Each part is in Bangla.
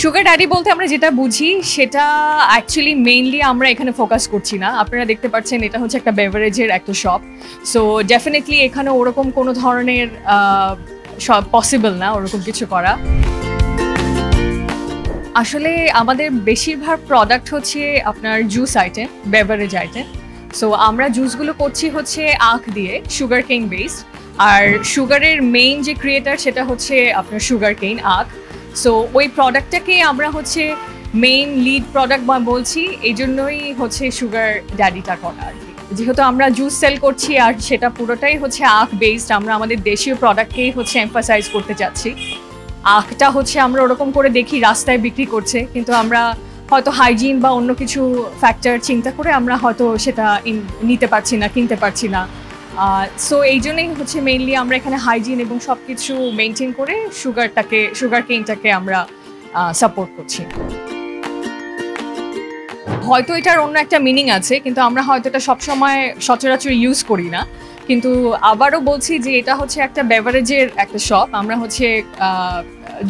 সুগার ড্যাডি বলতে আমরা যেটা বুঝি সেটা অ্যাকচুয়ালি মেইনলি আমরা এখানে ফোকাস করছি না। আপনারা দেখতে পাচ্ছেন এটা হচ্ছে একটা বেভারেজের একটা শপ, সো ডেফিনেটলি এখানে ওরকম কোনো ধরনের সব পসিবল না ওরকম কিছু করা। আসলে আমাদের বেশিরভাগ প্রোডাক্ট হচ্ছে আপনার juice item, beverage item. So আমরা জুসগুলো করছি হচ্ছে আখ দিয়ে, সুগার কেন বেসড। আর সুগারের মেইন যে ক্রিয়েটার সেটা হচ্ছে আপনার সুগার কেন, আখ। সো ওই প্রোডাক্টটাকেই আমরা হচ্ছে মেইন লিড প্রোডাক্ট বলছি, এই জন্যই হচ্ছে সুগার ড্যাডিটা করা আর কি। যেহেতু আমরা জুস সেল করছি আর সেটা পুরোটাই হচ্ছে আখ বেসড, আমরা আমাদের দেশীয় প্রোডাক্টকেই হচ্ছে এমফাসাইজ করতে চাচ্ছি। আখটা হচ্ছে আমরা ওরকম করে দেখি রাস্তায় বিক্রি করছে, কিন্তু আমরা হয়তো হাইজিন বা অন্য কিছু ফ্যাক্টর চিন্তা করে আমরা হয়তো সেটা নিতে পারছি না, কিনতে পারছি না। সো এই জন্যই হচ্ছে মেইনলি আমরা এখানে হাইজিন এবং সব কিছু মেনটেন করে সুগার কেনটাকে আমরা সাপোর্ট করছি। হয়তো এটার অন্য একটা মিনিং আছে, কিন্তু আমরা হয়তো এটা সবসময় সচরাচর ইউজ করি না। কিন্তু আবারও বলছি যে এটা হচ্ছে একটা বেভারেজের একটা শপ, আমরা হচ্ছে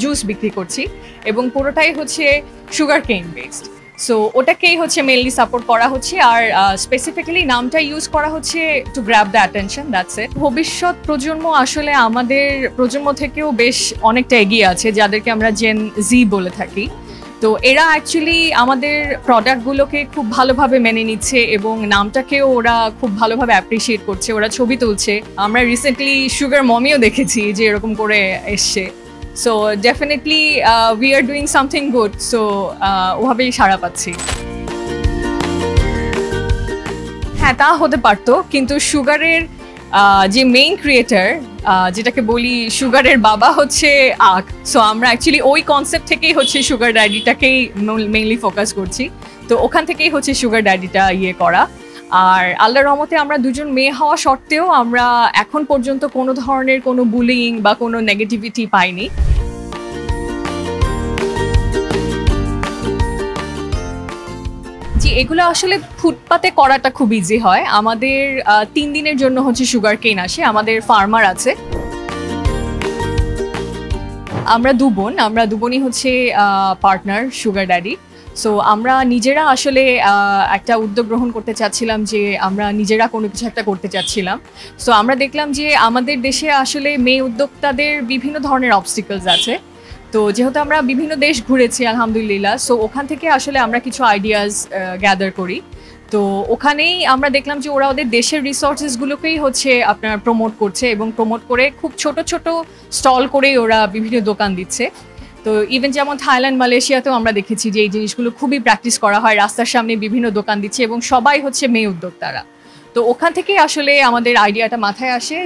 জুস বিক্রি করছি এবং পুরোটাই হচ্ছে সুগার কেন বেসড। সো ওটাকেই হচ্ছে মেইনলি সাপোর্ট করা হচ্ছে, আর স্পেসিফিক্যালি নামটা ইউজ করা হচ্ছে two grab the attention, that's it. ভবিষ্যৎ প্রজন্ম আসলে আমাদের প্রজন্ম থেকেও বেশ অনেকটা এগিয়ে আছে, যাদেরকে আমরা জেন জি বলে থাকি। তো এরা অ্যাকচুয়ালি আমাদের প্রোডাক্টগুলোকে খুব ভালোভাবে মেনে নিচ্ছে এবং নামটাকেও ওরা খুব ভালোভাবে অ্যাপ্রিসিয়েট করছে, ওরা ছবি তুলছে। আমরা রিসেন্টলি সুগার মমিও দেখেছি যে এরকম করে এসছে। So definitely we are doing something good, so ওভাবেই সাড়া পাচ্ছি। হ্যাঁ, তা হতে পারতো, কিন্তু সুগারের যে মেইন ক্রিয়েটার, যেটাকে বলি সুগারের বাবা হচ্ছে আখ। সো আমরা অ্যাকচুয়ালি ওই কনসেপ্ট থেকেই হচ্ছে সুগার ড্যাডিটাকেই মেইনলি ফোকাস করছি। তো ওখান থেকেই হচ্ছে সুগার ড্যাডিটা করা। আর আল্লাহর রহমতে আমরা দুজন মেয়ে হওয়া সত্ত্বেও আমরা এখন পর্যন্ত কোনো ধরনের কোনো বুলিং বা কোনো নেগেটিভিটি পাইনি। এগুলো আসলে ফুটপাতে করাটা খুব ইজি হয়। আমাদের 3 দিনের জন্য হচ্ছে সুগার কেন আসে, আমাদের ফার্মার আছে। আমরা দু বোনই হচ্ছে পার্টনার সুগার ড্যাডি। সো আমরা নিজেরা আসলে একটা উদ্যোগ গ্রহণ করতে চাচ্ছিলাম যে আমরা নিজেরা কোনো কিছু একটা করতে চাচ্ছিলাম। সো আমরা দেখলাম যে আমাদের দেশে আসলে মেয়ে উদ্যোক্তাদের বিভিন্ন ধরনের অবস্টিকলস আছে। তো যেহেতু আমরা বিভিন্ন দেশ ঘুরেছি আলহামদুলিল্লাহ, সো ওখান থেকে আসলে আমরা কিছু আইডিয়াস গ্যাদার করি। তো ওখানেই আমরা দেখলাম যে ওরা ওদের দেশের রিসোর্সেসগুলোকেই হচ্ছে আপনার প্রমোট করছে এবং প্রমোট করে খুব ছোট ছোট স্টল করেই ওরা বিভিন্ন দোকান দিচ্ছে। তো ইভেন যেমন থাইল্যান্ড, মালয়েশিয়াতেও আমরা দেখেছি যে এই জিনিসগুলো খুবই প্র্যাকটিস করা হয়, রাস্তার সামনে বিভিন্ন দোকান দিচ্ছে এবং সবাই হচ্ছে মেয়ে উদ্যোক্তারা। তো ওখান থেকেই আসলে আমাদের আইডিয়াটা মাথায় আসে।